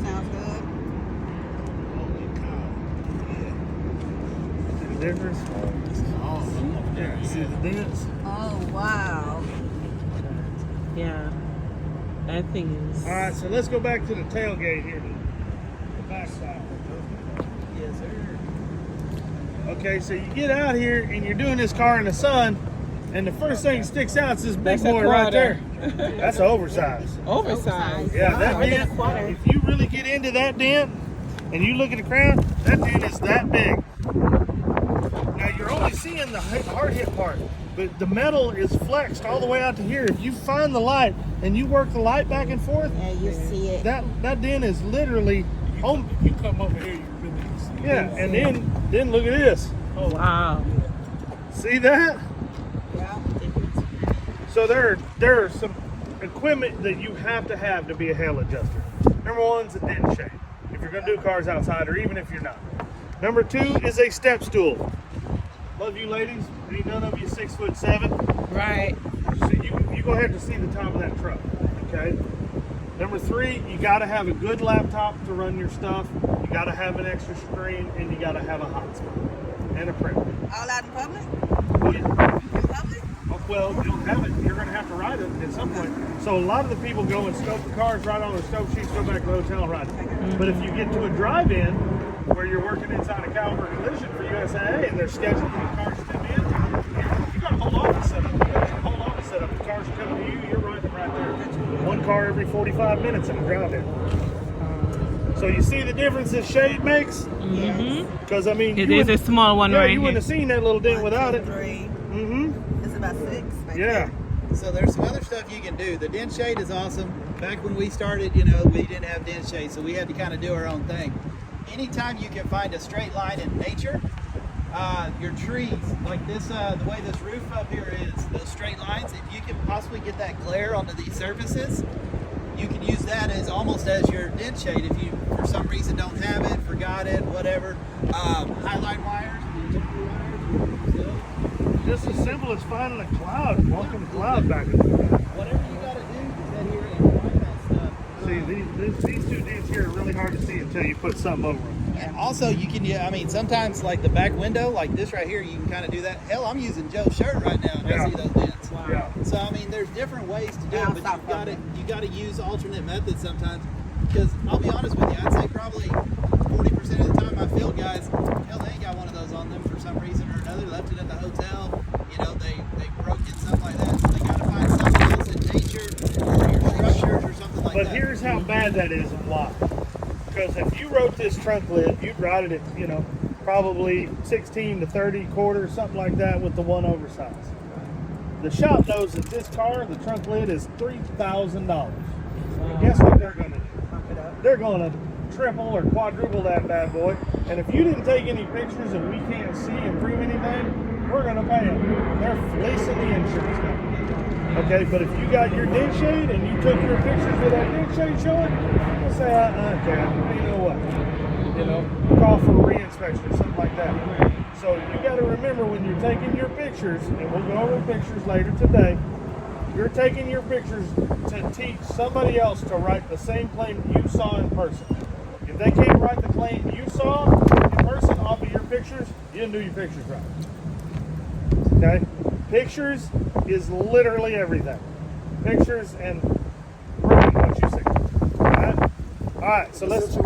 sounds good. Holy cow. Yeah. See the difference? Yeah, see the dents? Oh, wow. Yeah. That thing is. All right, so let's go back to the tailgate here. The back side. Yes, sir. Okay, so you get out here and you're doing this car in the sun, and the first thing that sticks out is this big That's a boy right there. quarter. That's an oversized. Oversized. Yeah, that Wow. dent, if you really get into that dent and you look at the crown, that dent is that big. Now you're only seeing the hard hit part, but the metal is flexed all the way out to here. If you find the light and you work the light back and forth, And you see it. that dent is literally home. You come over here, you really see. Yeah, and then look at this. Oh, wow. See that? Yeah. So there are some equipment that you have to be a HAiL adjuster. Number one is a dent shade, if you're going to do cars outside, or even if you're not. Number two is a step stool. Love you ladies. Ain't none of you 6'7". Right. So you go ahead and see the top of that truck. Okay. Number three, you got to have a good laptop to run your stuff. You got to have an extra screen, and you got to have a hotspot and a printer. All out in public? Oh, yeah. In public? Oh, well, you don't have it. You're going to have to ride it at some point. So a lot of the people go and scope the cars, ride on their scope sheets, go back to the hotel and ride it. But if you get to a drive-in where you're working inside a Caliber Collision for USAA and they're scheduling the cars to come in, you got a whole office set up. You got your whole office set up. The cars are coming to you, you're riding right there. One car every 45 minutes in a drive-in. So you see the difference this shade makes? Mm-hmm. Because, I mean, It is a small one right you here. wouldn't have seen that little dent without it. 3. Mm-hmm. It's about 6. Right Yeah. there. So there's some other stuff you can do. The dent shade is awesome. Back when we started, we didn't have dent shade, so we had to kind of do our own thing. Anytime you can find a straight line in nature, your trees, like this, the way this roof up here is, those straight lines, if you can possibly get that glare onto these surfaces, you can use that as almost as your dent shade if you, for some reason, don't have it, forgot it, whatever. Highlight wires, Just as simple as finding a cloud and walking a cloud back and forth. whatever you got to do to sit here and find that stuff. See, these two dents here are really hard to see until you put something over them. And also, you can, sometimes like the back window, like this right here, you can kind of do that. Hell, I'm using Joe's shirt right now, and I see those dents. Wow. Yeah. So there's different ways to do Yeah, it, but you got to use alternate methods sometimes. Because I'll be honest with you, I'd say probably 40% of the time my field guys, hell, they ain't got one of those on them for some reason or another. Left it at the hotel. They broke it, something like that. So they got to find something else in nature or your structures or something like But that. here's how bad that is and why. Because if you wrote this trunk lid, you'd ride it at, probably 16 to 30 quarters, something like that with the one oversized. The shop knows that this car, the trunk lid, is $3,000. And guess what they're going to do? They're going to triple or quadruple that bad boy. And if you didn't take any pictures and we can't see and prove anything, we're going to pay them. They're fleecing the insurance company. Okay, but if you got your dent shade and you took your pictures with that dent shade showing, we'll say, okay, you know what? Call for a re-inspection or something like that. So you got to remember when you're taking your pictures, and we'll go over the pictures later today, you're taking your pictures to teach somebody else to write the same claim you saw in person. If they can't write the claim you saw in person off of your pictures, you didn't do your pictures right. Okay? Pictures is literally everything. Pictures and proving what you see. All right, so let's